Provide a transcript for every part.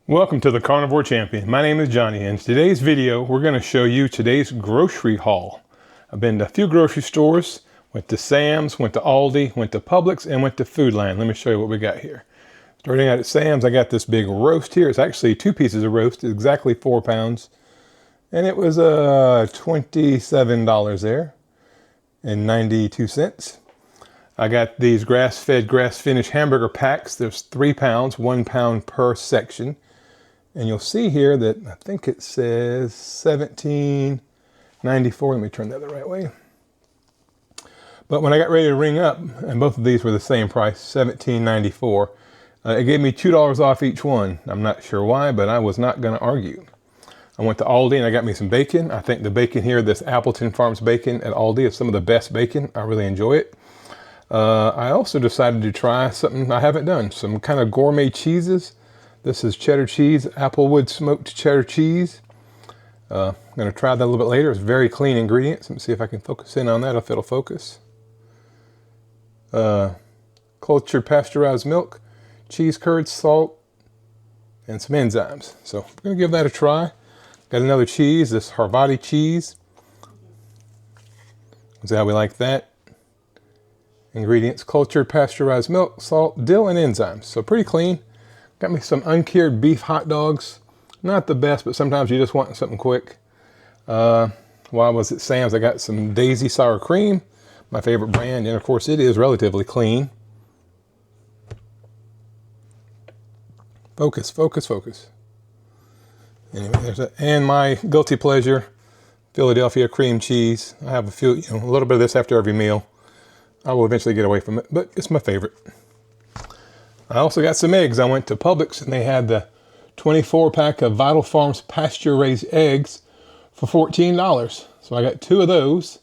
Welcome to the Carnivore Champion. My name is Johnny, and in today's video we're going to show you today's grocery haul. I've been to a few grocery stores, went to Sam's, went to Aldi, went to Publix, and went to Foodland. Let me show you what we got here. Starting out at Sam's, I got this big roast here. It's actually 2 pieces of roast, exactly 4 pounds. And it was $27 there and 92 cents. I got these grass-fed, grass-finished hamburger packs. There's 3 pounds, 1 pound per section. And you'll see here that I think it says $17.94. Let me turn that the right way. But when I got ready to ring up, and both of these were the same price, $17.94, it gave me $2 off each one. I'm not sure why, but I was not going to argue. I went to Aldi and I got me some bacon. I think the bacon here, this Appleton Farms bacon at Aldi, is some of the best bacon. I really enjoy it. I also decided to try something I haven't done, some kind of gourmet cheeses. This is cheddar cheese, Applewood smoked cheddar cheese. I'm going to try that a little bit later. It's very clean ingredients. Let me see if I can focus in on that, if it'll focus. Cultured pasteurized milk, cheese curds, salt, and some enzymes. So I'm going to give that a try. Got another cheese, this Havarti cheese. See how we like that. Ingredients: cultured pasteurized milk, salt, dill, and enzymes. So pretty clean. Got me some uncured beef hot dogs. Not the best, but sometimes you just want something quick. While I was at Sam's, I got some Daisy sour cream, my favorite brand, and of course it is relatively clean. Focus, focus, focus. Anyway, there's that. And my guilty pleasure, Philadelphia cream cheese. I have a little bit of this after every meal. I will eventually get away from it, but it's my favorite. I also got some eggs. I went to Publix and they had the 24 pack of Vital Farms pasture raised eggs for $14. So I got 2 of those.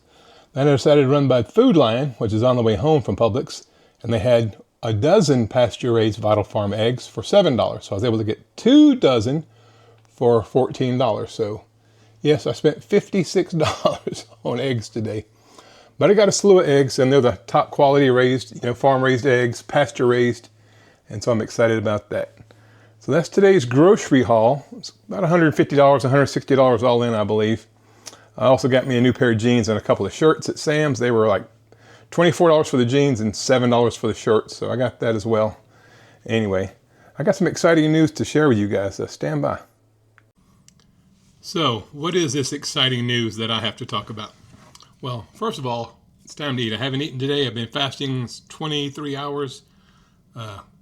Then I decided to run by Food Lion, which is on the way home from Publix, and they had a dozen pasture raised Vital Farm eggs for $7. So I was able to get 2 dozen for $14. So yes, I spent $56 on eggs today. But I got a slew of eggs, and they're the top quality raised, farm raised eggs, pasture raised, and so I'm excited about that. So that's today's grocery haul. It's about $150, $160 all in, I believe. I also got me a new pair of jeans and a couple of shirts at Sam's. They were like $24 for the jeans and $7 for the shirts, so I got that as well. Anyway, I got some exciting news to share with you guys. Stand by. So, what is this exciting news that I have to talk about? Well, first of all, it's time to eat. I haven't eaten today. I've been fasting 23 hours.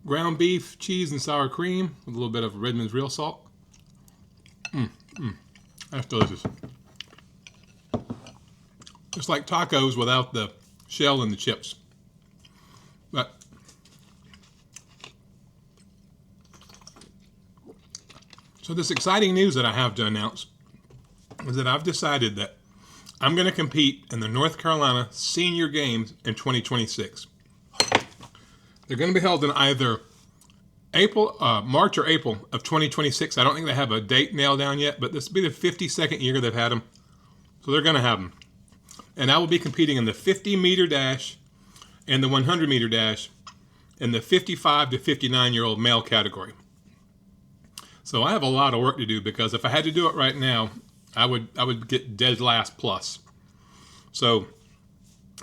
Ground beef, cheese, and sour cream with a little bit of Redmond's real salt. That's delicious. It's like tacos without the shell and the chips. So this exciting news that I have to announce is that I've decided that I'm going to compete in the North Carolina Senior Games in 2026. They're going to be held in either March or April of 2026. I don't think they have a date nailed down yet, but this will be the 52nd year they've had them. So they're going to have them. And I will be competing in the 50-meter dash and the 100-meter dash in the 55 to 59-year-old male category. So I have a lot of work to do, because if I had to do it right now, I would get dead last plus. So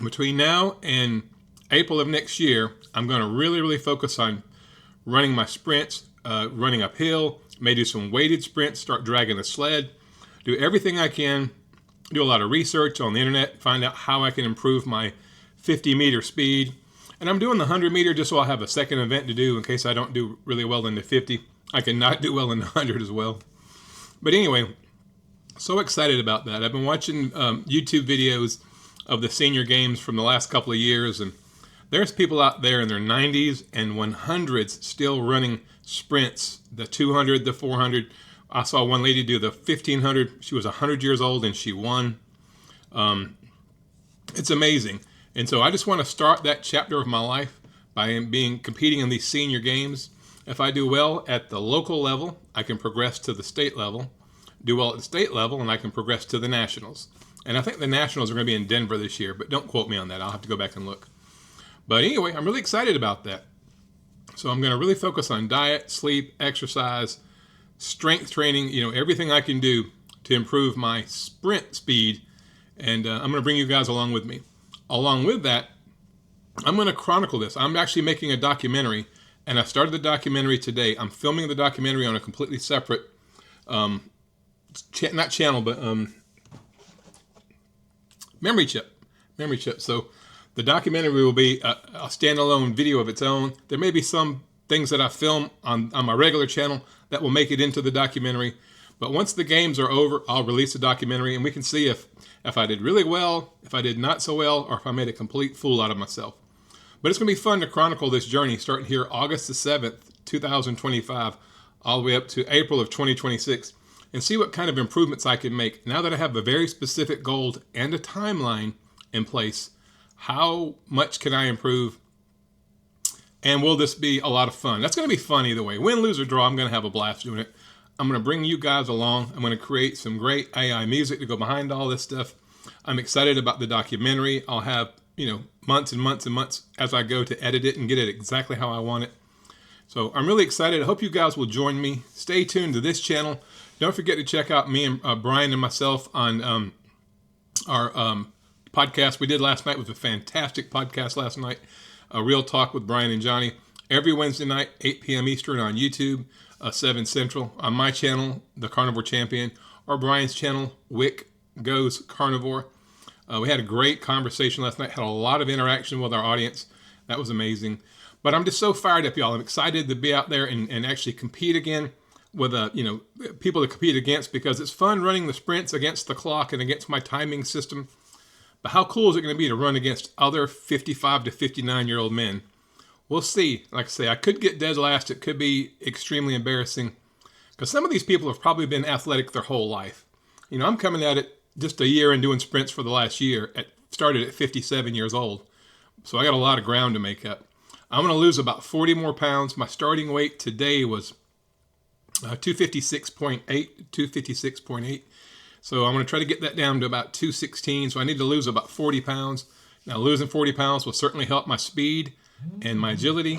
between now and April of next year, I'm going to really focus on running my sprints, running uphill, maybe do some weighted sprints, start dragging a sled, do everything I can, do a lot of research on the internet, find out how I can improve my 50-meter speed. And I'm doing the 100-meter just so I'll have a second event to do in case I don't do really well in the 50. I can not do well in the 100 as well. But anyway, so excited about that. I've been watching YouTube videos of the Senior Games from the last couple of years, and there's people out there in their 90s and 100s still running sprints, the 200, the 400. I saw one lady do the 1500. She was 100 years old and she won. It's amazing. And so I just want to start that chapter of my life by competing in these Senior Games. If I do well at the local level, I can progress to the state level. Do well at the state level, and I can progress to the nationals. And I think the nationals are going to be in Denver this year, but don't quote me on that. I'll have to go back and look. But anyway, I'm really excited about that. So I'm going to really focus on diet, sleep, exercise, strength training, everything I can do to improve my sprint speed. And I'm going to bring you guys along with me. Along with that, I'm going to chronicle this. I'm actually making a documentary, and I started the documentary today. I'm filming the documentary on a completely separate, not channel, but memory chip. So the documentary will be a standalone video of its own. There may be some things that I film on my regular channel that will make it into the documentary. But once the games are over, I'll release the documentary, and we can see if I did really well, if I did not so well, or if I made a complete fool out of myself. But it's going to be fun to chronicle this journey starting here August the 7th, 2025, all the way up to April of 2026, and see what kind of improvements I can make. Now that I have a very specific goal and a timeline in place, how much can I improve? And will this be a lot of fun? That's going to be fun either way. Win, lose, or draw, I'm going to have a blast doing it. I'm going to bring you guys along. I'm going to create some great AI music to go behind all this stuff. I'm excited about the documentary. I'll have, months and months and months as I go to edit it and get it exactly how I want it. So I'm really excited. I hope you guys will join me. Stay tuned to this channel. Don't forget to check out me and Brian and myself on our podcast we did last night. It was a fantastic podcast last night. Real Talk with Brian and Johnny. Every Wednesday night, 8 p.m. Eastern on YouTube. 7 Central, on my channel, The Carnivore Champion, or Brian's channel, Wick Goes Carnivore. We had a great conversation last night, had a lot of interaction with our audience. That was amazing. But I'm just so fired up, y'all. I'm excited to be out there and actually compete again with people to compete against, because it's fun running the sprints against the clock and against my timing system. But how cool is it going to be to run against other 55 to 59-year-old men? We'll see. Like I say, I could get dead last. It could be extremely embarrassing, because some of these people have probably been athletic their whole life. I'm coming at it just a year and doing sprints for the last year. Started at 57 years old. So I got a lot of ground to make up. I'm going to lose about 40 more pounds. My starting weight today was 256.8. So I'm going to try to get that down to about 216. So I need to lose about 40 pounds. Now, losing 40 pounds will certainly help my speed and my agility,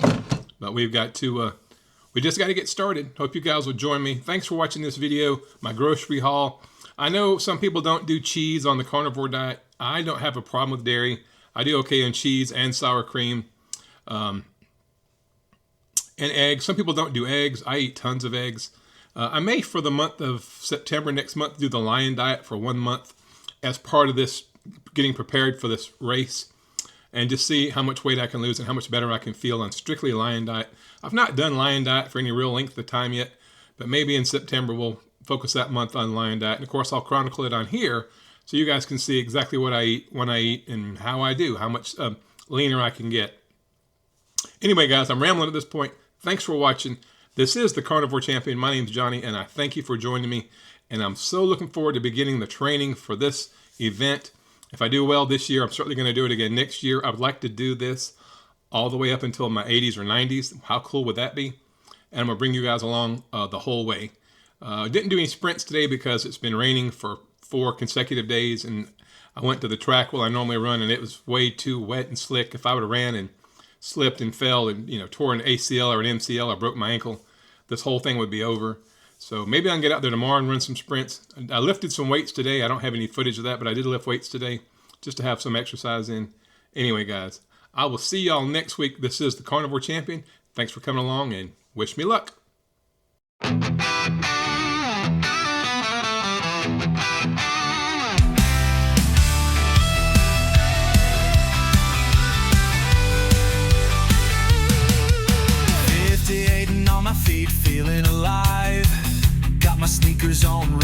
but we just got to get started. Hope you guys will join me. Thanks for watching this video, my grocery haul. I know some people don't do cheese on the carnivore diet. I don't have a problem with dairy. I do okay on cheese and sour cream, and eggs. Some people don't do eggs. I eat tons of eggs. I may, for the month of September next month, do the Lion Diet for 1 month as part of this, getting prepared for this race, and just see how much weight I can lose and how much better I can feel on strictly Lion Diet. I've not done Lion Diet for any real length of time yet, but maybe in September we'll focus that month on Lion Diet. And of course, I'll chronicle it on here so you guys can see exactly what I eat, when I eat, and how I do, how much leaner I can get. Anyway, guys, I'm rambling at this point. Thanks for watching. This is the Carnivore Champion. My name's Johnny, and I thank you for joining me. And I'm so looking forward to beginning the training for this event. If I do well this year, I'm certainly going to do it again next year. I would like to do this all the way up until my 80s or 90s. How cool would that be? And I'm going to bring you guys along the whole way. Didn't do any sprints today because it's been raining for 4 consecutive days, and I went to the track where I normally run, and it was way too wet and slick. If I would have ran and slipped and fell and tore an ACL or an MCL or broke my ankle, this whole thing would be over. So maybe I can get out there tomorrow and run some sprints. I lifted some weights today. I don't have any footage of that, but I did lift weights today just to have some exercise in. Anyway, guys, I will see y'all next week. This is the Carnivore Champion. Thanks for coming along, and wish me luck. Feeling alive, got my sneakers on